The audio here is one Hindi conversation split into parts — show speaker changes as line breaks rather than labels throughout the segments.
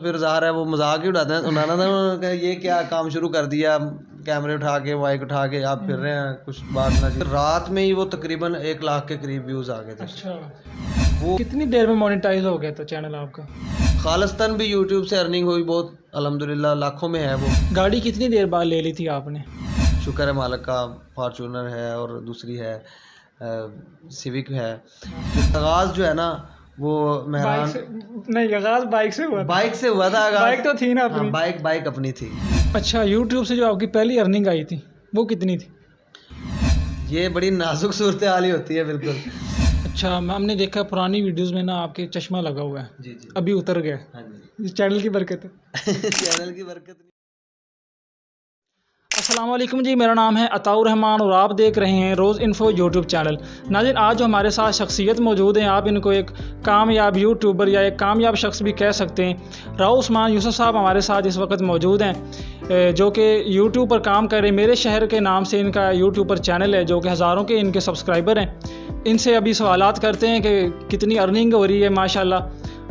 फिर ज़ाहिर है वो मजाक ही उड़ाते हैं, उड़ाना था उन्होंने, ये क्या काम शुरू कर दिया, कैमरे उठा के माइक उठा के आप फिर रहे हैं, कुछ बात ना। रात में ही वो तकरीबन 1 लाख के करीब व्यूज़ आ गए थे।
अच्छा,
वो
कितनी देर में मोनेटाइज हो गया था चैनल आपका?
खालिस्तान भी यूट्यूब से अर्निंग हुई बहुत, अल्हम्दुलिल्लाह लाखों में है वो।
गाड़ी कितनी देर बाद ले ली थी आपने?
शुक्र है मालिक का, फॉर्चूनर है और दूसरी है सिविक है। आगाज़ जो है ना वो मेहरान
नहीं, आगाज बाइक से हुआ था।
बाइक से हुआ था आगाज़।
बाइक तो थी ना अपनी।
हाँ, बाइक अपनी थी।
अच्छा, यूट्यूब से जो आपकी पहली अर्निंग आई थी वो कितनी थी?
ये बड़ी नाजुक सूरत हाल ही होती है बिल्कुल।
अच्छा, हमने देखा पुरानी वीडियोस में ना आपके चश्मा लगा हुआ है,
जी जी।
अभी उतर गया।
हाँ जी।
इस चैनल की बरकत है।
चैनल की बरकत नहीं।
अस्सलाम वालेकुम जी, मेरा नाम है अताउर रहमान और आप देख रहे हैं रोज़ इन्फो यूट्यूब चैनल। नाज़रीन, आज जो हमारे साथ शख्सियत मौजूद हैं, आप इनको एक कामयाब यूट्यूबर या एक कामयाब शख्स भी कह सकते हैं। राव उस्मान यूसुफ साहब हमारे साथ इस वक्त मौजूद हैं, जो कि यूट्यूब पर काम कर रहे हैं। मेरे शहर के नाम से इनका यूट्यूब पर चैनल है, जो कि हज़ारों के इनके सब्सक्राइबर हैं। इनसे अभी सवालात करते हैं कि कितनी अर्निंग हो रही है माशाल्लाह,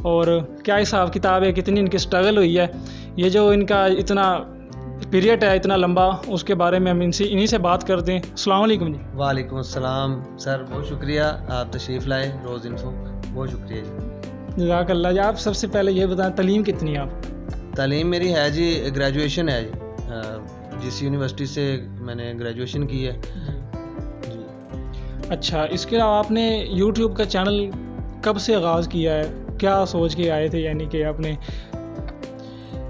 और क्या हिसाब किताब है, कितनी इनकी स्ट्रगल हुई है, ये जो इनका इतना पीरियड है इतना लंबा, उसके बारे में हम इन्हीं से बात करते हैं। अस्सलाम वालेकुम जी।
वालेकुम अस्सलाम सर, बहुत शुक्रिया आप तशरीफ़ लाए रोज़ इन्फो, बहुत शुक्रिया जी।
जज़ाकल्लाह जी। आप सबसे पहले ये बताएं, तलीम कितनी है आप?
तालीम मेरी है जी, ग्रेजुएशन है जी, जिस यूनिवर्सिटी से मैंने ग्रेजुएशन की है जी।
अच्छा, इसके अलावा आपने यूट्यूब का चैनल कब से आगाज़ किया है, क्या सोच के आए थे, यानी कि आपने?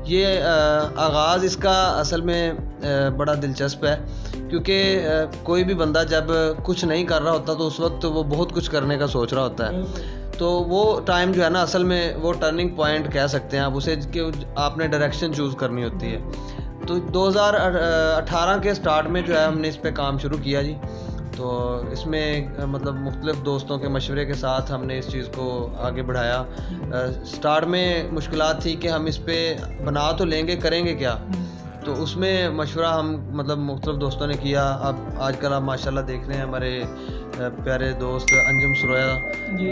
ये आगाज़ इसका असल में बड़ा दिलचस्प है, क्योंकि कोई भी बंदा जब कुछ नहीं कर रहा होता तो उस वक्त वो बहुत कुछ करने का सोच रहा होता है। तो वो टाइम जो है ना, असल में वो टर्निंग पॉइंट कह सकते हैं आप उसे, कि आपने डायरेक्शन चूज़ करनी होती है। तो 2018 के स्टार्ट में जो है हमने इस पे काम शुरू किया जी। तो इसमें मतलब मुख्तलिफ़ दोस्तों के मशवरे के साथ हमने इस चीज़ को आगे बढ़ाया। स्टार्ट में मुश्किलात थी कि हम इस पे बना तो लेंगे, करेंगे क्या, तो उसमें मशवरा हम मतलब मुख्तलिफ़ दोस्तों ने किया। अब आजकल आप माशाल्लाह देख रहे हैं हमारे प्यारे दोस्त अंजुम सुरैया,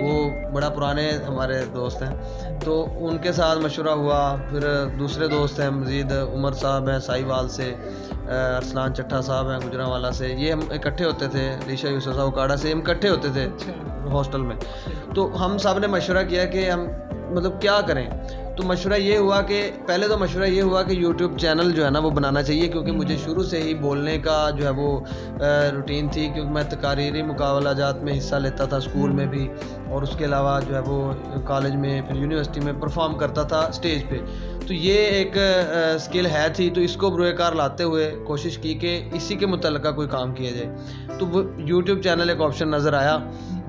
वो बड़ा पुराने हमारे दोस्त हैं, तो उनके साथ मशवरा हुआ। फिर दूसरे दोस्त हैं मज़ीद, उमर साहब हैं साहिवाल से, अरसलान चट्टा साहब हैं गुजरांवाला से, ये हम इकट्ठे होते थे। रीशा यूसुफ साहब उकाड़ा से हम इकट्ठे होते थे हॉस्टल में। तो हम सब ने मशवरा किया कि हम मतलब क्या करें। तो मशवरा ये हुआ कि पहले तो मशवरा ये हुआ कि यूट्यूब चैनल जो है ना वो बनाना चाहिए, क्योंकि मुझे शुरू से ही बोलने का जो है वो रूटीन थी, क्योंकि मैं तकारीरी मुकाबलाजात में हिस्सा लेता था स्कूल में भी, और उसके अलावा जो है वो कॉलेज में फिर यूनिवर्सिटी में परफॉर्म करता था स्टेज पे। तो ये एक स्किल है थी, तो इसको बुरेकार लाते हुए कोशिश की कि इसी के मुतल्लिक़ कोई काम किया जाए। तो वो यूट्यूब चैनल एक ऑप्शन नज़र आया,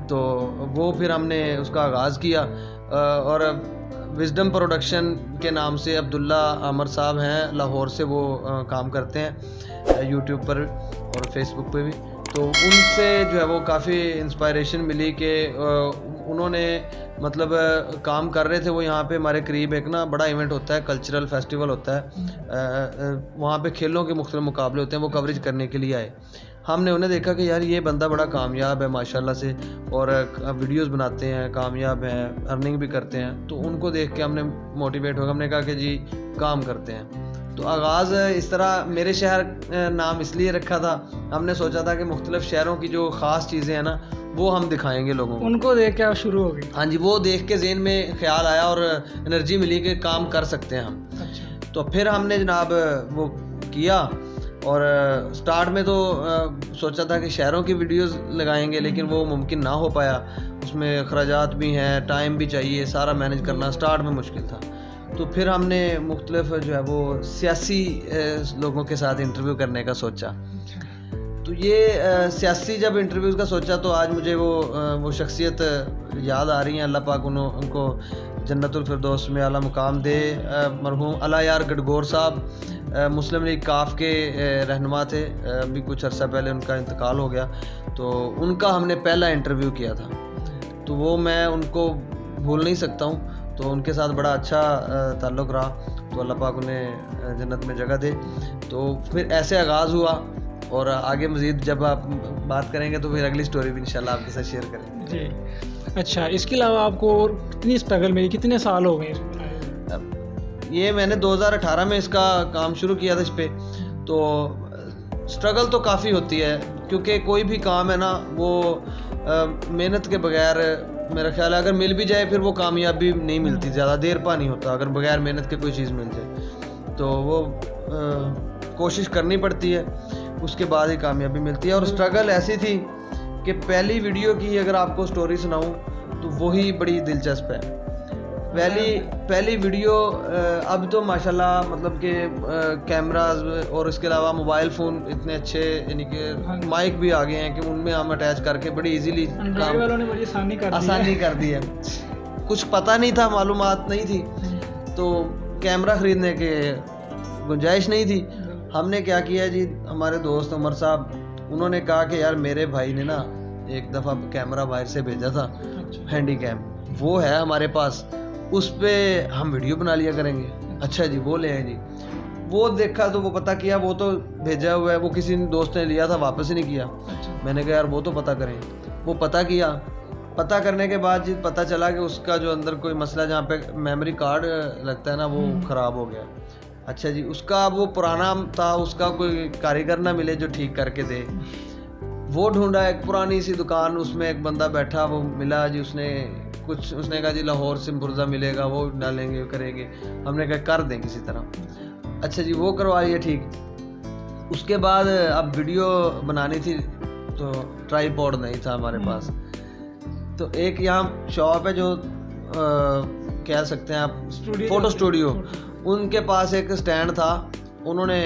तो वो फिर हमने उसका आगाज़ किया। और विज़डम प्रोडक्शन के नाम से अब्दुल्ला आमर साहब हैं लाहौर से, वो काम करते हैं यूट्यूब पर और फेसबुक पे भी। तो उनसे जो है वो काफ़ी इंस्पायरेशन मिली कि उन्होंने मतलब काम कर रहे थे वो यहाँ पे हमारे करीब एक ना बड़ा इवेंट होता है, कल्चरल फेस्टिवल होता है, वहाँ पे खेलों के मुख्तलिफ मुकाबले होते हैं, वो कवरेज करने के लिए आए। हमने उन्हें देखा कि यार ये बंदा बड़ा कामयाब है माशाल्लाह से, और वीडियोस बनाते हैं, कामयाब हैं, अर्निंग भी करते हैं। तो उनको देख के हमने मोटिवेट हो गए, हमने कहा कि जी काम करते हैं। तो आगाज़ इस तरह, मेरे शहर नाम इसलिए रखा था, हमने सोचा था कि मुख्तलिफ़ शहरों की जो ख़ास चीज़ें हैं ना वो हम दिखाएंगे लोगों को।
उनको देख के आप शुरू हो गई?
हाँ जी, वो देख के ज़हन में ख्याल आया और एनर्जी मिली कि काम कर सकते हैं हम।
अच्छा।
तो फिर हमने जनाब वो किया, और स्टार्ट में तो सोचा था कि शहरों की वीडियोस लगाएंगे, लेकिन वो मुमकिन ना हो पाया। उसमें अखराजात भी हैं, टाइम भी चाहिए, सारा मैनेज करना स्टार्ट में मुश्किल था। तो फिर हमने मुख्तलिफ जो है वो सियासी लोगों के साथ इंटरव्यू करने का सोचा। तो ये सियासी जब इंटरव्यूज़ का सोचा, तो आज मुझे वो शख्सियत याद आ रही हैं। अल्लाह पाक उनको जन्नतुल फिरदौस में आला मुकाम दे। मरहूम अला यार गडगोर साहब मुस्लिम लीग काफ के रहनुमा थे, अभी कुछ अर्सा पहले उनका इंतकाल हो गया। तो उनका हमने पहला इंटरव्यू किया था, तो वो मैं उनको भूल नहीं सकता हूँ। तो उनके साथ बड़ा अच्छा ताल्लुक़ रहा, तो अल्लाह पाक उन्हें जन्नत में जगह दे। तो फिर ऐसे आगाज़ हुआ, और आगे मज़ीद जब आप बात करेंगे तो फिर अगली स्टोरी भी इंशाल्लाह आपके साथ शेयर करेंगे जी।
अच्छा, इसके अलावा आपको और कितनी स्ट्रगल मिली, कितने साल हो गए?
ये मैंने 2018 में इसका काम शुरू किया था इस पे। तो स्ट्रगल तो काफ़ी होती है, क्योंकि कोई भी काम है ना वो मेहनत के बगैर मेरा ख्याल है अगर मिल भी जाए फिर वो कामयाबी नहीं मिलती, ज़्यादा देर पा नहीं होता। अगर बगैर मेहनत के कोई चीज़ मिल जाए तो वो कोशिश करनी पड़ती है, उसके बाद ही कामयाबी मिलती है। और स्ट्रगल ऐसी थी कि पहली वीडियो की अगर आपको स्टोरी सुनाऊं तो वही बड़ी दिलचस्प है। पहली वीडियो अब तो माशाल्लाह मतलब कि कैमराज और इसके अलावा मोबाइल फ़ोन इतने अच्छे, यानी कि माइक भी आ गए हैं कि उनमें हम अटैच करके बड़ी इजीली
एंड्रॉइड वालों ने बड़ी
आसानी कर दी है। कुछ पता नहीं था, मालूमात नहीं थी, तो कैमरा ख़रीदने के गुंजाइश नहीं थी। हमने क्या किया जी, हमारे दोस्त उमर साहब उन्होंने कहा कि यार मेरे भाई ने ना एक दफ़ा कैमरा बाहर से भेजा था, हैंडी कैम वो है हमारे पास, उस पर हम वीडियो बना लिया करेंगे। अच्छा जी, वो ले आए जी। वो देखा तो वो पता किया, वो तो भेजा हुआ है, वो किसी दोस्त ने लिया था, वापस ही नहीं किया। मैंने कहा यार वो तो पता करें। वो पता किया, पता करने के बाद जी पता चला कि उसका जो अंदर कोई मसला, जहाँ पे मेमोरी कार्ड लगता है ना, वो ख़राब हो गया। अच्छा जी, उसका वो पुराना था, उसका कोई कारीगर ना मिले जो ठीक करके दे। वो ढूंढा एक पुरानी सी दुकान, उसमें एक बंदा बैठा, वो मिला जी। उसने कहा जी लाहौर से पुर्जा मिलेगा, वो डालेंगे करेंगे। हमने कहा कर दें किसी तरह। अच्छा जी, वो करवा लिया ठीक। उसके बाद अब वीडियो बनानी थी तो ट्राईपॉड नहीं था हमारे पास। तो एक यहाँ शॉप है जो कह सकते हैं आप फोटो स्टूडियो, उनके पास एक स्टैंड था। उन्होंने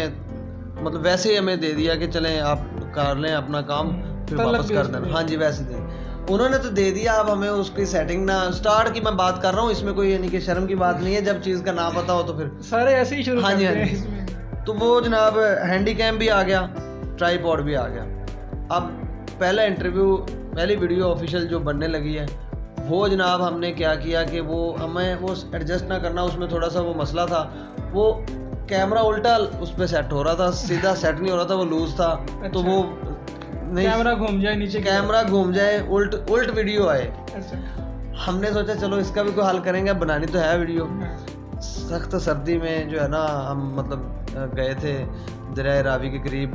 मतलब वैसे ही हमें दे दिया कि चलें आप कर लें अपना काम, फिर वापस कर देना। हाँ जी, वैसे दे उन्होंने तो दे दिया। अब हमें उसकी सेटिंग ना, स्टार्ट की मैं बात कर रहा हूँ, इसमें कोई यानी कि शर्म की बात नहीं है। जब चीज़ का ना पता हो तो फिर
सारे ऐसे ही शुरू।
हाँ जी, हाँ जी। तो वो जनाब हैंडी कैम भी आ गया, ट्राईपॉड भी आ गया। अब पहली वीडियो ऑफिशियल जो बनने लगी है, वो जनाब हमने क्या किया कि वो हमें वो एडजस्ट ना करना, उसमें थोड़ा सा वो मसला था। वो कैमरा उल्टा उस पर सेट हो रहा था, सीधा सेट नहीं हो रहा था, वो लूज था। तो वो नहीं,
कैमरा घूम जाए नीचे,
कैमरा घूम जाए, उल्ट वीडियो आए। हमने सोचा चलो इसका भी कोई हल करेंगे, बनानी तो है वीडियो। सख्त सर्दी में जो है ना, हम मतलब गए थे दरिया रावी के करीब,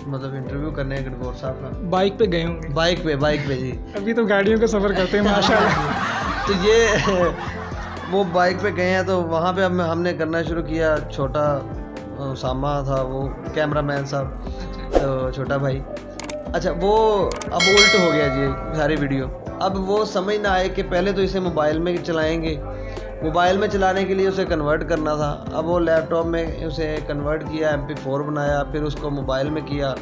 मतलब इंटरव्यू करने गणगौर साहब का।
बाइक पे गए होंगे? बाइक
पे जी।
अभी तो गाड़ियों का सफ़र करते हैं माशाल्लाह।
तो ये वो बाइक पे गए हैं, तो वहाँ पे हमने करना शुरू किया। छोटा उसामा था वो कैमरामैन साहब, तो छोटा भाई। अच्छा, वो अब उल्ट हो गया जी सारी वीडियो। अब वो समझ ना आए कि पहले तो इसे मोबाइल में चलाएंगे, मोबाइल में चलाने के लिए उसे कन्वर्ट करना था। अब वो लैपटॉप में उसे कन्वर्ट किया, MP4 बनाया, फिर उसको मोबाइल में किया,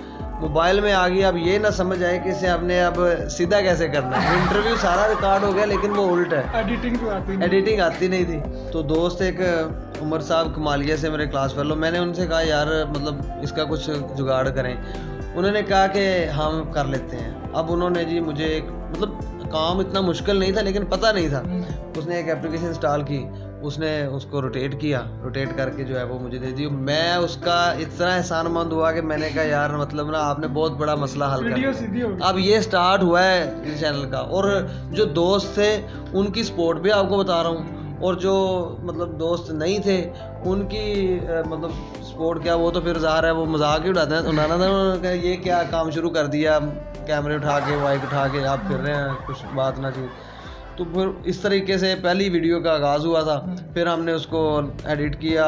मोबाइल में आ गया। अब ये ना समझ आए कि इसे हमने अब सीधा कैसे करना है। इंटरव्यू सारा रिकॉर्ड हो गया, लेकिन वो उल्ट है, एडिटिंग आती नहीं थी। तो दोस्त एक उमर साहब कमालिया से, मेरे क्लास फेलो, मैंने उनसे कहा यार मतलब इसका कुछ जुगाड़ करें। उन्होंने कहा कि हम कर लेते हैं। अब उन्होंने जी मुझे एक मतलब काम इतना मुश्किल नहीं था, लेकिन पता नहीं था। उसने एक एप्लीकेशन इंस्टॉल की, उसने उसको रोटेट किया, रोटेट करके जो है वो मुझे दे दी। मैं उसका इतना एहसानमंद हुआ कि मैंने कहा यार मतलब ना आपने बहुत बड़ा मसला हल कर दिया। अब ये स्टार्ट हुआ है इस चैनल का। और जो दोस्त थे उनकी सपोर्ट भी आपको बता रहा हूँ, और जो मतलब दोस्त नहीं थे उनकी मतलब सपोर्ट क्या, वो तो फिर ज़ाहिर है वो मजाक ही उड़ाते हैं। उन्होंने था, उन्होंने कहा ये क्या काम शुरू कर दिया, कैमरे उठा के माइक उठा के आप फिर रहे हैं, कुछ बात ना चाहिए। तो फिर इस तरीके से पहली वीडियो का आगाज़ हुआ था। फिर हमने उसको एडिट किया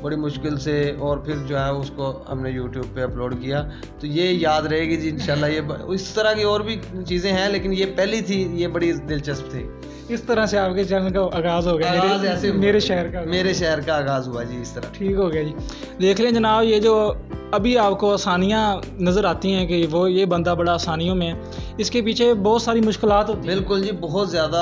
बड़ी मुश्किल से, और फिर जो है उसको हमने यूट्यूब पे अपलोड किया। तो ये याद रहेगी जी इंशाल्लाह। ये इस तरह की और भी चीज़ें हैं, लेकिन ये पहली थी, ये बड़ी दिलचस्प थी।
इस तरह से आपके चैनल का आगाज़ हो गया, मेरे शहर का
आगाज़ हुआ जी इस तरह।
ठीक हो गया जी। देख लें जनाब, ये जो अभी आपको आसानियाँ नज़र आती हैं कि वो ये बंदा बड़ा आसानियों में है, इसके पीछे बहुत सारी मुश्किलात होती हैं।
बिल्कुल जी, बहुत ज़्यादा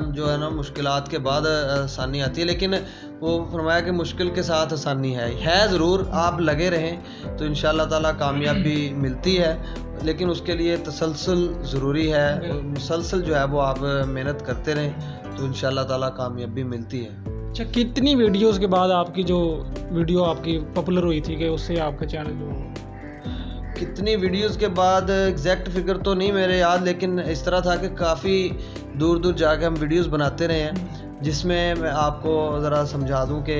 जो है ना मुश्किलात के बाद आसानी आती है, लेकिन वो फरमाया कि मुश्किल के साथ आसानी है ज़रूर। आप लगे रहें तो इंशाअल्लाह ताला कामयाबी मिलती है, लेकिन उसके लिए तसलसल ज़रूरी है। मुसलसल जो है वो आप मेहनत करते रहें तो इंशाअल्लाह ताला कामयाबी मिलती है।
अच्छा, कितनी वीडियोस के बाद आपकी जो वीडियो आपकी पॉपुलर हुई थी कि उससे आपका चैनल जो
कितनी वीडियोस के बाद एग्जैक्ट फिगर तो नहीं मेरे याद, लेकिन इस तरह था कि काफ़ी दूर दूर जाके हम वीडियोस बनाते रहे हैं। जिसमें मैं आपको ज़रा समझा दूं कि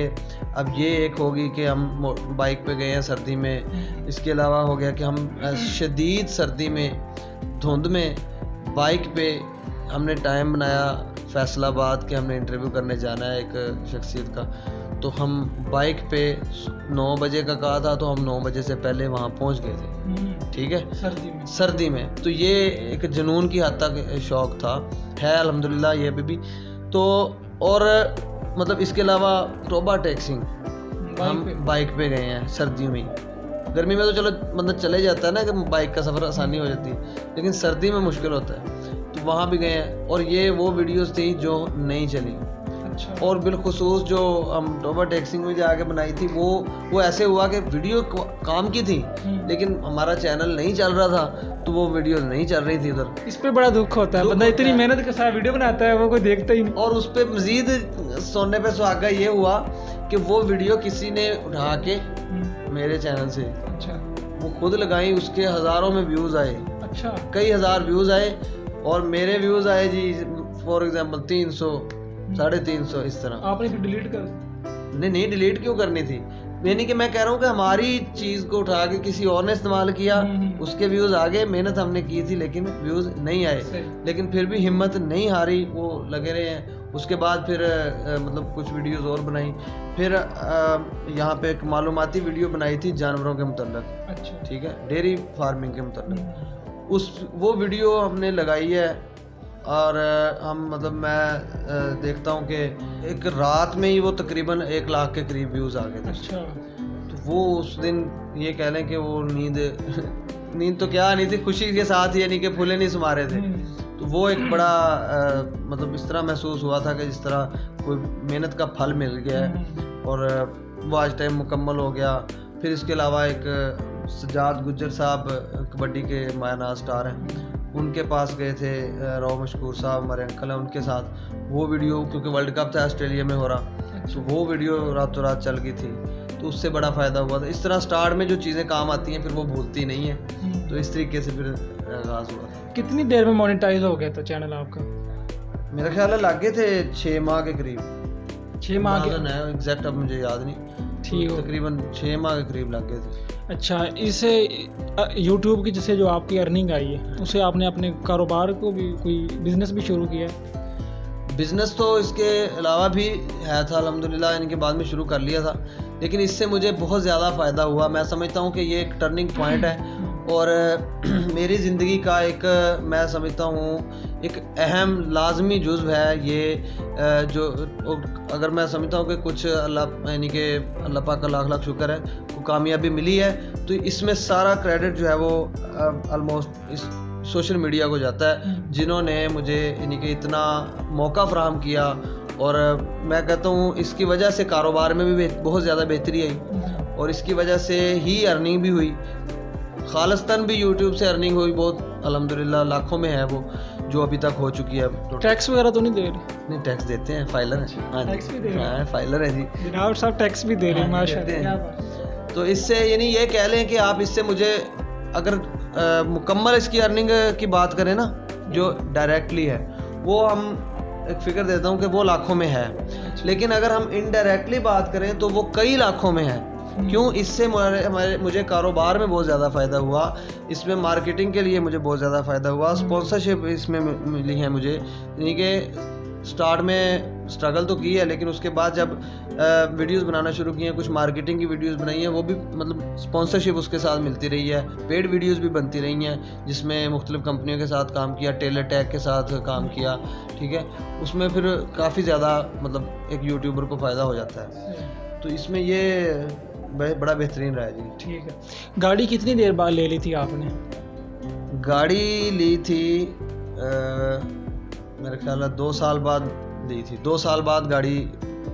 अब ये एक होगी कि हम बाइक पे गए हैं सर्दी में, इसके अलावा हो गया कि हम शदीद सर्दी में धुंध में बाइक पे हमने टाइम बनाया फैसलाबाद के, हमने इंटरव्यू करने जाना है एक शख्सियत का, तो हम बाइक पे 9 बजे का कहा था तो हम 9 बजे से पहले वहाँ पहुँच गए थे। ठीक है, सर्दी में। तो ये एक जुनून की हद तक शौक़ था, है अल्हम्दुलिल्लाह ये भी। तो और मतलब इसके अलावा टोबा टैक्सिंग हम बाइक पे गए हैं सर्दियों में। गर्मी में तो चलो मतलब चले जाता है ना कि बाइक का सफ़र आसानी हो जाती है, लेकिन सर्दी में मुश्किल होता है, तो वहाँ भी गए हैं। और ये वो वीडियोस थी जो नहीं चली। अच्छा। और बिलखुसूस जो हम टोबा टैक्सिंग में जाके बनाई थी वो ऐसे हुआ कि वीडियो काम की थी लेकिन हमारा चैनल नहीं चल रहा था, तो वो वीडियो नहीं चल रही थी उधर।
इस पे बड़ा दुख होता है, बंदा इतनी मेहनत के साथ वीडियो बनाता है वो कोई देखता ही नहीं।
और उस पे मजीद सोने पे सुहागा ये हुआ कि वो वीडियो किसी ने उठा के मेरे चैनल से वो खुद लगाई, उसके हज़ारों में व्यूज़ आए। अच्छा, कई हज़ार व्यूज़ आए और मेरे व्यूज़ आए जी फॉर एग्जांपल 300 350 इस तरह।
आपने फिर डिलीट कर?
नहीं डिलीट क्यों करनी थी, यानी कि मैं कह रहा हूँ कि हमारी चीज़ को उठा के किसी और ने इस्तेमाल किया, उसके व्यूज़ आ गए, मेहनत हमने की थी लेकिन व्यूज़ नहीं आए, लेकिन फिर भी हिम्मत नहीं हारी, वो लगे रहे हैं। उसके बाद फिर मतलब कुछ वीडियोस और बनाई, फिर यहाँ पे एक मालूमाती वीडियो बनाई थी जानवरों के मुतल्लिक़। अच्छा। ठीक है, डेयरी फार्मिंग के मुतल्लिक़ वो वीडियो हमने लगाई है। और हम मतलब मैं देखता हूँ कि एक रात में ही वो तकरीबन 1 लाख के करीब व्यूज़ आ गए थे। अच्छा। तो वो उस दिन ये कह लें कि वो नींद तो क्या नहीं थी, खुशी के साथ, यानी कि फूले नहीं समा रहे थे। तो वो एक बड़ा मतलब इस तरह महसूस हुआ था कि जिस तरह कोई मेहनत का फल मिल गया है और वो आज टाइम मुकम्मल हो गया। फिर इसके अलावा एक सजाद गुज्जर साहब कबड्डी के मायानाज स्टार हैं, उनके पास गए थे, राव मशकूर साहब हमारे अंकल हैं, उनके साथ वो वीडियो, क्योंकि वर्ल्ड कप था ऑस्ट्रेलिया में हो रहा, तो वो वीडियो रातों रात चल गई थी, तो उससे बड़ा फ़ायदा हुआ था। इस तरह स्टार्ट में जो चीज़ें काम आती हैं फिर वो भूलती नहीं है, तो इस तरीके से फिर आगाज़ हुआ।
कितनी देर में मोनेटाइज हो गया था चैनल आपका?
मेरा ख्याल है लग गए थे 6 माह के करीब।
6 माह के
एग्जैक्ट अब मुझे याद नहीं,
ठीक है,
तकरीबन 6 माह के करीब लग गए थे।
अच्छा, इससे यूट्यूब की जैसे जो आपकी अर्निंग आई है उसे आपने अपने कारोबार को भी कोई बिजनेस भी शुरू किया है?
बिजनेस तो इसके अलावा भी है था अल्हम्दुलिल्लाह, इनके बाद में शुरू कर लिया था, लेकिन इससे मुझे बहुत ज़्यादा फ़ायदा हुआ। मैं समझता हूँ कि ये एक टर्निंग पॉइंट है और मेरी ज़िंदगी का एक, मैं समझता हूँ एक अहम लाजमी जुज़्व है ये, जो अगर मैं समझता हूँ कि कुछ अल्लाह यानी कि अल्लाह पाक का लाख लाख शुक्र है को कामयाबी मिली है, तो इसमें सारा क्रेडिट जो है वो ऑलमोस्ट इस सोशल मीडिया को जाता है, जिन्होंने मुझे यानी कि इतना मौका फराहम किया। और मैं कहता हूँ इसकी वजह से कारोबार में भी बहुत ज़्यादा बेहतरी आई और इसकी वजह से ही अर्निंग भी हुई, खालिस्तान भी यूट्यूब से अर्निंग हुई बहुत अल्हम्दुलिल्लाह, लाखों में है वो जो अभी तक हो चुकी है।
तो टैक्स वगैरह तो नहीं दे रहे?
नहीं, टैक्स देते हैं, फाइलर है। हाँ, टैक्स भी दे रहे हैं, फाइलर है जी,
जनाब साहब टैक्स भी दे रहे हैं माशाल्लाह।
तो इससे यानी ये कह लें कि आप इससे मुझे अगर मुकम्मल इसकी अर्निंग की बात करें ना, जो डायरेक्टली है वो हम एक फ़िक्र देता हूँ कि वो लाखों में है, लेकिन अगर हम इनडायरेक्टली बात करें तो वो कई लाखों में है। क्यों? इससे मुझे कारोबार में बहुत ज़्यादा फ़ायदा हुआ, इसमें मार्केटिंग के लिए मुझे बहुत ज़्यादा फ़ायदा हुआ, स्पॉन्सरशिप इसमें मिली है मुझे, यानी कि स्टार्ट में स्ट्रगल तो की है, लेकिन उसके बाद जब वीडियोस बनाना शुरू किए हैं, कुछ मार्केटिंग की वीडियोस बनाई हैं, वो भी मतलब स्पॉन्सरशिप उसके साथ मिलती रही है, पेड वीडियोस भी बनती रही हैं जिसमें मुख्तलिफ कंपनियों के साथ काम किया, टेलर टैग के साथ काम किया। ठीक है, उसमें फिर काफ़ी ज़्यादा मतलब एक यूट्यूबर को फ़ायदा हो जाता है, तो इसमें ये बड़ा बेहतरीन रहा है जी।
ठीक है, गाड़ी कितनी देर बाद ले ली थी आपने?
गाड़ी ली थी मेरे ख्याल है 2 साल बाद ली थी, 2 साल बाद गाड़ी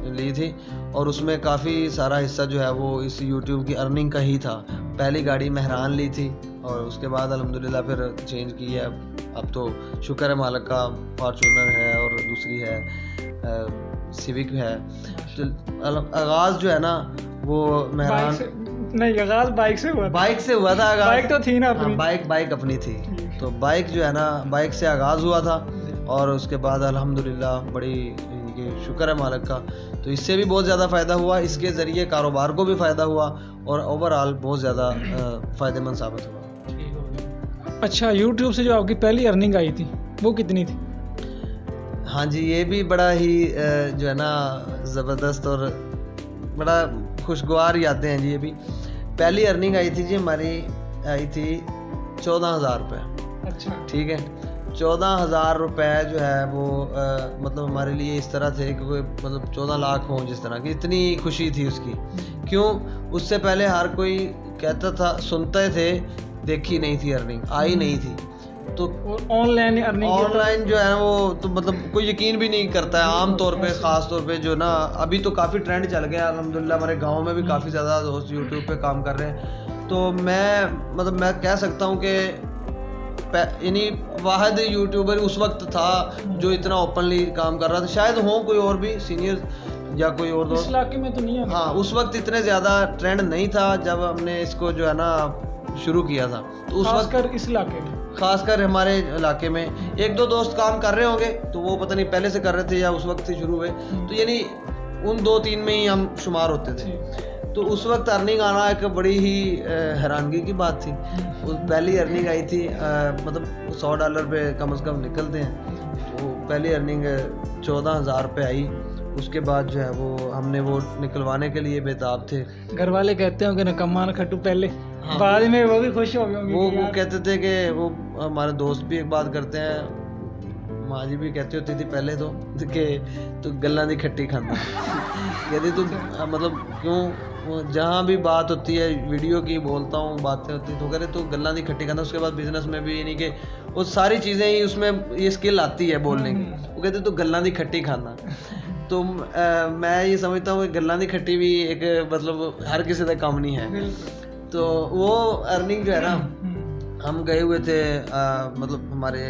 ली थी और उसमें काफ़ी सारा हिस्सा जो है वो इस यूट्यूब की अर्निंग का ही था। पहली गाड़ी मेहरान ली थी और उसके बाद अल्हम्दुलिल्लाह फिर चेंज की है, अब तो शुक्र है मालिक का, फॉर्चूनर है और दूसरी है सिविक है। तो आगाज़ जो है ना वो मेहरान
नहीं, आगाज़ बाइक से हुआ था।
बाइक से हुआ था आगाज़,
बाइक तो थी ना अपनी।
बाइक अपनी थी, तो बाइक जो है ना बाइक से आगाज़ हुआ था और उसके बाद अल्हम्दुलिल्लाह बड़ी यानी कि शुक्र है मालिक का। तो इससे भी बहुत ज़्यादा फ़ायदा हुआ, इसके ज़रिए कारोबार को भी फ़ायदा हुआ और ओवरऑल बहुत ज़्यादा फ़ायदेमंद साबित हुआ।
अच्छा, यूट्यूब से जो आपकी पहली अर्निंग आई थी वो कितनी थी?
हाँ जी, ये भी बड़ा ही जो है ना ज़बरदस्त और बड़ा खुशगवार यादें हैं जी। ये भी पहली अर्निंग आई थी जी, हमारी आई थी 14,000 रुपये।
अच्छा,
ठीक है, 14,000 रुपये जो है वो मतलब हमारे लिए इस तरह थे कि कोई मतलब 14 लाख हों जिस तरह की, इतनी खुशी थी उसकी। क्यों? उससे पहले हर कोई कहता था, सुनते थे, देखी नहीं थी अर्निंग, आई नहीं थी। तो
ऑनलाइन अर्निंग,
ऑनलाइन जो है वो तो मतलब कोई यकीन भी नहीं करता है आम तौर पे, ख़ास तौर पे जो ना अभी तो काफ़ी ट्रेंड चल गया अल्हम्दुलिल्लाह, हमारे गांव में भी काफ़ी ज़्यादा दोस्त यूट्यूब पे काम कर रहे हैं। तो मैं कह सकता हूँ कि यानी वाहिद यूट्यूबर उस वक्त था जो इतना ओपनली काम कर रहा था। शायद हो कोई और भी सीनियर या कोई और दोस्त,
इस इलाके में तो नहीं है।
हाँ, उस वक्त इतने ज़्यादा ट्रेंड नहीं था जब हमने इसको जो है ना शुरू किया था। तो उस वक्त
इस इलाके में,
खासकर हमारे इलाके में एक दो दोस्त काम कर रहे होंगे, तो वो पता नहीं पहले से कर रहे थे या उस वक्त से शुरू हुए, तो यानी उन 2-3 में ही हम शुमार होते थे। तो उस वक्त अर्निंग आना एक बड़ी ही हैरानगी की बात थी। उस पहली अर्निंग आई थी मतलब $100 पे कम से कम निकलते हैं। तो पहली अर्निंग 14,000 रुपये आई। उसके बाद जो है वो हमने वो निकलवाने के लिए बेताब थे।
घर वाले कहते होंगे नकम्मा न खट्टू पहले,
हाँ,
बाद में वो भी खुश हो गए होंगे।
वो कहते थे कि वो हमारे दोस्त भी एक बात करते हैं, माँ जी भी कहती होती थी पहले तो कि तू गल्ला दी खट्टी खाना कहती तू मतलब क्यों, जहाँ भी बात होती है वीडियो की बोलता हूँ, बातें होती तो कह रहे तू गल्ला दी खट्टी खाना। उसके बाद बिजनेस में भी यानी कि वो सारी चीज़ें ही उसमें ये स्किल आती है बोलने की। वो कहते तू गल्ला दी खट्टी खाना। तो मैं ये समझता हूँ कि गल्ला दी खट्टी भी एक मतलब हर किसी का काम नहीं है। तो वो अर्निंग जो है ना, हम गए हुए थे मतलब हमारे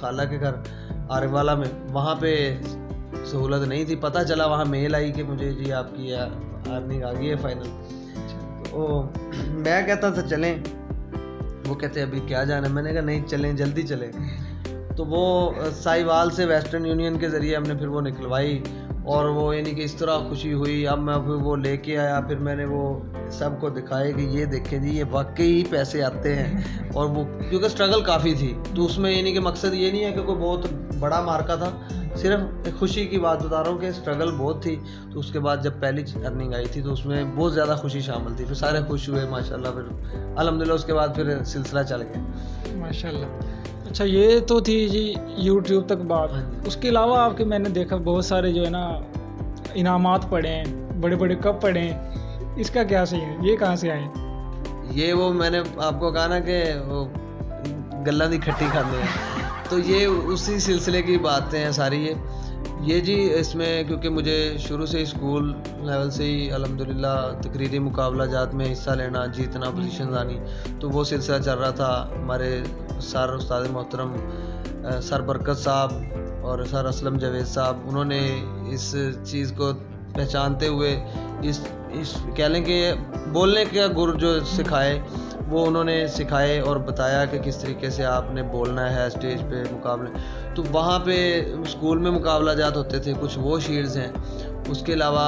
खाला के घर आरेवाला में, वहाँ पे सहूलत नहीं थी। पता चला वहाँ मेल आई कि मुझे जी आपकी अर्निंग आ गई है फाइनल। तो मैं कहता था चलें, वो कहते अभी क्या जाना। मैंने कहा नहीं चलें, जल्दी चलें। तो वो साहिवाल से वेस्टर्न यूनियन के ज़रिए हमने फिर वो निकलवाई और वो यानी कि इस तरह खुशी हुई। अब मैं फिर वो लेके आया, फिर मैंने वो सबको दिखाया कि ये देखें जी, ये वाकई ही पैसे आते हैं। और वो क्योंकि स्ट्रगल काफ़ी थी, तो उसमें यानी कि मकसद ये नहीं है कि कोई बहुत बड़ा मार्का था, सिर्फ एक खुशी की बात बता रहा हूँ कि स्ट्रगल बहुत थी। तो उसके बाद जब पहली अर्निंग आई थी तो उसमें बहुत ज़्यादा खुशी शामिल थी। फिर सारे खुश हुए माशाल्लाह। फिर अल्हम्दुलिल्लाह उसके बाद फिर सिलसिला चल गया
माशाल्लाह। अच्छा, ये तो थी जी यूट्यूब तक बात। उसके अलावा आपके मैंने देखा बहुत सारे जो है ना इनामात पड़े हैं, बड़े बड़े कप पड़े हैं, इसका क्या सही है? ये कहाँ से आए?
ये वो मैंने आपको कहा ना कि वो गल्ला दी खट्टी खाते हैं, तो ये उसी सिलसिले की बातें हैं सारी। ये जी इसमें क्योंकि मुझे शुरू से ही स्कूल लेवल से ही अल्हम्दुलिल्लाह तकरीरी मुकाबला जात में हिस्सा लेना, जीतना, पोजीशन आनी, तो वो सिलसिला चल रहा था। हमारे सर उस्ताद मोहतरम सर बरकत साहब और सर असलम जावेद साहब, उन्होंने इस चीज़ को पहचानते हुए इस कह लें कि बोलने का गुर जो सिखाए वो उन्होंने सिखाए और बताया कि किस तरीके से आपने बोलना है स्टेज पे मुकाबले। तो वहाँ पे स्कूल में मुकाबला जात होते थे, कुछ वो शीट्स हैं। उसके अलावा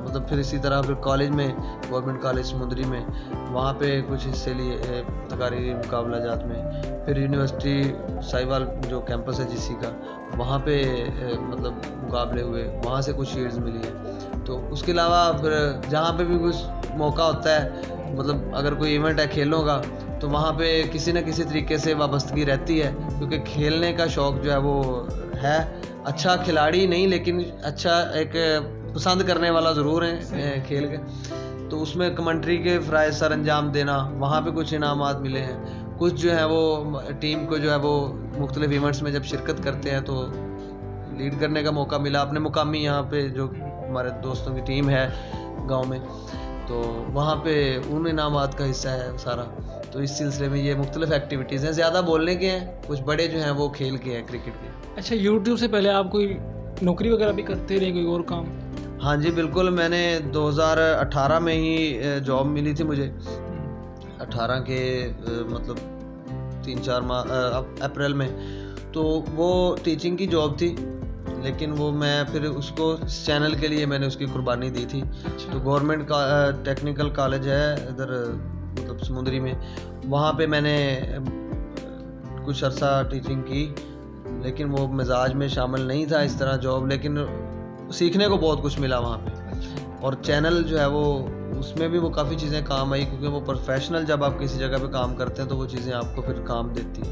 मतलब फिर इसी तरह फिर कॉलेज में, गवर्नमेंट कॉलेज समुंदरी में, वहाँ पे कुछ हिस्से लिए तकारीरी मुकाबला जात में। फिर यूनिवर्सिटी साहिवाल जो कैंपस है जीसी का, वहाँ पे मतलब मुकाबले हुए, वहाँ से कुछ शीट्स मिली है। तो उसके अलावा फिर जहाँ पे भी कुछ मौका होता है, मतलब अगर कोई इवेंट है खेलों का, तो वहाँ पे किसी न किसी तरीके से वाबस्तगी रहती है, क्योंकि खेलने का शौक़ जो है वो है। अच्छा खिलाड़ी नहीं, लेकिन अच्छा एक पसंद करने वाला ज़रूर है खेल के। तो उसमें कमेंट्री के फ़राइज़ सर अंजाम देना, वहाँ पे कुछ इनामात मिले हैं। कुछ जो है वो टीम को जो है वो मुख्तलिफ इवेंट्स में जब शिरकत करते हैं तो लीड करने का मौका मिला। अपने मुकामी यहाँ पे जो हमारे दोस्तों की टीम है गाँव में, तो वहाँ पे उन इनामात का हिस्सा है सारा। तो इस सिलसिले में ये मुख्तलिफ एक्टिविटीज़ हैं, ज़्यादा बोलने के हैं, कुछ बड़े जो हैं वो खेल के हैं, क्रिकेट के।
अच्छा, यूट्यूब से पहले आप कोई नौकरी वगैरह भी करते रहे, कोई और काम?
हाँ जी बिल्कुल, मैंने 2018 में ही जॉब मिली थी मुझे। 18 के मतलब 3-4 माह अप्रैल में, तो वो टीचिंग की जॉब थी। लेकिन वो मैं फिर उसको इस चैनल के लिए मैंने उसकी कुर्बानी दी थी। तो गवर्नमेंट का टेक्निकल कॉलेज है इधर मतलब समुंदरी में, वहाँ पे मैंने कुछ अरसा टीचिंग की, लेकिन वो मिजाज में शामिल नहीं था इस तरह जॉब, लेकिन सीखने को बहुत कुछ मिला वहाँ पे। और चैनल जो है वो उसमें भी वो काफ़ी चीज़ें काम आई, क्योंकि वो प्रोफेशनल जब आप किसी जगह पे काम करते हैं तो वो चीज़ें आपको फिर काम देती हैं।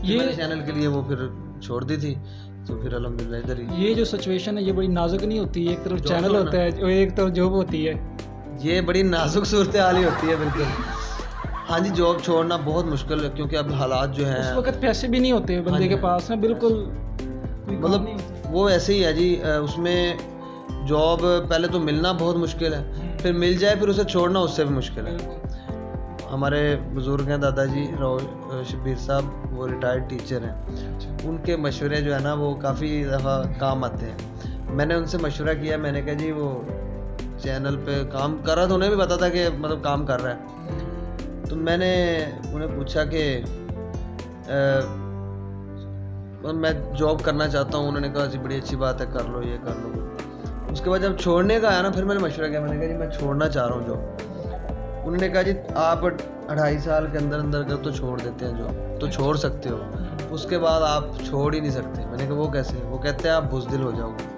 ये चैनल के लिए वो फिर छोड़ दी थी, तो फिर अल्हम्दुलिल्लाह इधर ही।
ये जो सिचुएशन है ये बड़ी नाजुक नहीं होती है? एक तरफ चैनल होता है और एक तरफ जॉब होती है।
ये बड़ी नाजुक सूरत हाल ही होती है, बिल्कुल। हाँ जी, जॉब छोड़ना बहुत मुश्किल है, क्योंकि अब हालात जो हैं,
उस वक्त पैसे भी नहीं होते बंदे के पास ना, बिल्कुल
मतलब वो ऐसे ही है जी। उसमें जॉब पहले तो मिलना बहुत मुश्किल है, फिर मिल जाए फिर उसे छोड़ना उससे भी मुश्किल है। हमारे बुज़ुर्ग हैं दादाजी शब्बीर साहब, वो रिटायर्ड टीचर हैं, उनके मशवरे जो है ना वो काफ़ी दफ़ा काम आते हैं। मैंने उनसे मशवरा किया, मैंने कहा जी वो चैनल पे काम कर रहा था, उन्हें भी पता था कि मतलब काम कर रहा है। तो मैंने उन्हें पूछा कि मैं जॉब करना चाहता हूँ। उन्होंने कहा जी बड़ी अच्छी बात है, कर लो, ये कर लो। उसके बाद जब छोड़ने का आया ना, फिर मैंने मशवरा किया, मैंने कहा जी मैं छोड़ना चाह रहा हूँ जॉब। उन्होंने कहा जी आप 2.5 साल के अंदर अंदर कर तो छोड़ देते हैं जॉब, तो छोड़ सकते हो, उसके बाद आप छोड़ ही नहीं सकते। मैंने कहा वो कैसे? वो कहते हैं आप बुज़दिल हो जाओगे।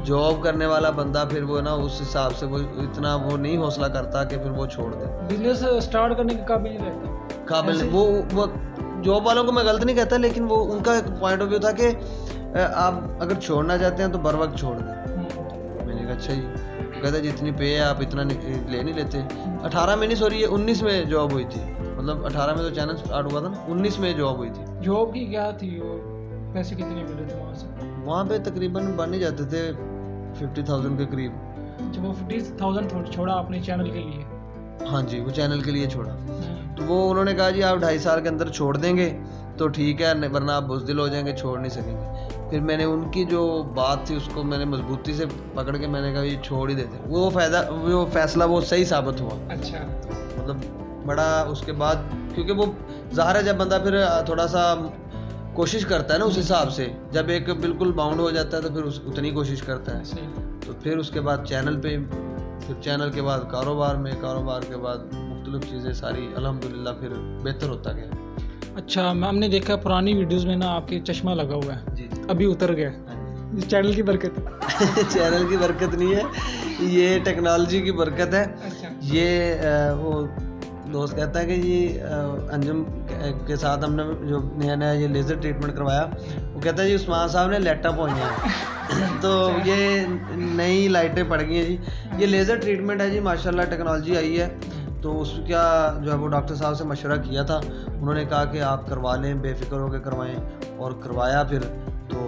जॉब करने वाला बंदा फिर वो ना उस हिसाब से वो इतना वो नहीं हौसला करता कि फिर वो छोड़ दे,
बिजनेस स्टार्ट करने के काबिल नहीं रहता।
काबिल वो जॉब वालों को मैं गलत नहीं कहता, लेकिन वो उनका एक पॉइंट ऑफ व्यू था कि आप अगर छोड़ना चाहते हैं तो बर वक्त छोड़ दें। मैंने कहा अच्छा जी। कहते जितनी पे है आप इतना ले नहीं लेते। 18 में नहीं, सॉरी ये 19 में जॉब हुई थी, मतलब 18 में तो चैनल स्टार्ट हुआ था ना, 19 में जॉब हुई थी।
जॉब की क्या थी और पैसे कितने मिले थे वहाँ से?
वहाँ पे तकरीबन बन ही जाते थे 50,000 के करीब।
जब वो 50,000 छोड़ा आपने चैनल के लिए?
हाँ जी, वो चैनल के लिए छोड़ा। तो वो उन्होंने कहा जी आप 2.5 साल के अंदर छोड़ देंगे तो ठीक है, वरना आप बुज़दिल हो जाएंगे, छोड़ नहीं सकेंगे। फिर मैंने उनकी जो बात थी उसको मैंने मजबूती से पकड़ के मैंने कहा ये छोड़ ही देते। वो फैसला वो सही साबित हुआ।
अच्छा,
मतलब बड़ा उसके बाद, क्योंकि वो ज़ाहिर है जब बंदा फिर थोड़ा सा कोशिश करता है ना उस हिसाब से, जब एक बिल्कुल बाउंड हो जाता है तो फिर उतनी कोशिश करता है। तो फिर उसके बाद चैनल पे, फिर चैनल के बाद कारोबार में, कारोबार के बाद मुख्तलिफ चीज़ें सारी अल्हम्दुलिल्लाह फिर बेहतर होता गया।
अच्छा, हमने देखा पुरानी वीडियोस में ना आपके चश्मा लगा हुआ है जी। अभी उतर गया। इस चैनल की बरकत
चैनल की बरकत नहीं है, ये टेक्नोलॉजी की बरकत है।
अच्छा।
ये वो दोस्त कहता है कि ये अंजुम के साथ हमने जो नया नया ये लेज़र ट्रीटमेंट करवाया, वो कहता है जी उस्मान साहब ने लैपटॉप पहुँचे हैं। तो ये नई लाइटें पड़ गई हैं जी, ये लेज़र ट्रीटमेंट है जी, माशाल्लाह टेक्नोलॉजी आई है। तो उसका जो है वो डॉक्टर साहब से मशवरा किया था, उन्होंने कहा कि आप करवा लें, बेफिक्र होकर करवाएं, और करवाया फिर। तो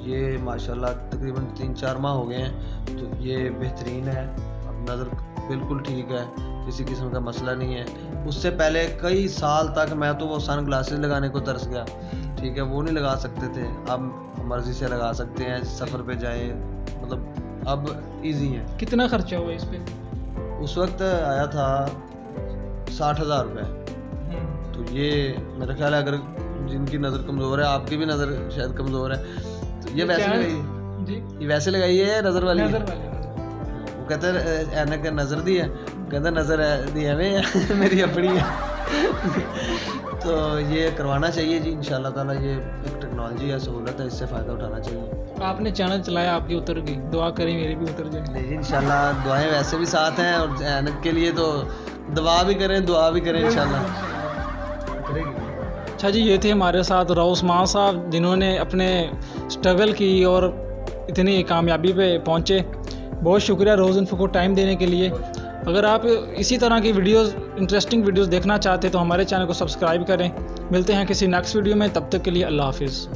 ये माशाल्लाह तकरीबन 3-4 माह हो गए हैं, तो ये बेहतरीन है, अब नज़र बिल्कुल ठीक है, किसी किस्म का मसला नहीं है। उससे पहले कई साल तक मैं तो वो सन ग्लासेस लगाने को तरस गया, ठीक है, वो नहीं लगा सकते थे, अब मर्ज़ी से लगा सकते हैं, सफ़र पे जाएँ, मतलब अब इजी है।
कितना खर्चा हुआ इस पे?
उस वक्त आया था 60,000 रुपये। तो ये मेरा ख्याल है अगर जिनकी नज़र कमज़ोर है, आपकी भी नज़र शायद कमज़ोर है, तो ये वैसे लगाई जी, ये वैसे लगाई है नज़र वाली? वो कहते हैं ऐनक नज़र दी है, कहते नज़र दी है मेरी अपनी है। तो ये करवाना चाहिए जी, इंशाल्लाह ताला। ये एक टेक्नोलॉजी है, सहूलत है, इससे फ़ायदा उठाना चाहिए।
आपने चैनल चलाया, आपकी उतर गई, दुआ करें मेरी भी उतर जाए।
नहीं जी, इंशाल्लाह दुआएं वैसे भी साथ हैं, और ऐनक के लिए तो दवा भी करें, दुआ भी करें इंशाल्लाह।
अच्छा जी, ये थे हमारे साथ उस्मान साहब, जिन्होंने अपने स्ट्रगल की और इतनी कामयाबी पे पहुँचे। बहुत शुक्रिया रोज़ इन्फो को टाइम देने के लिए। अगर आप इसी तरह की वीडियोस, इंटरेस्टिंग वीडियोस देखना चाहते हैं तो हमारे चैनल को सब्सक्राइब करें। मिलते हैं किसी नेक्स्ट वीडियो में, तब तक के लिए अल्लाह हाफिज़।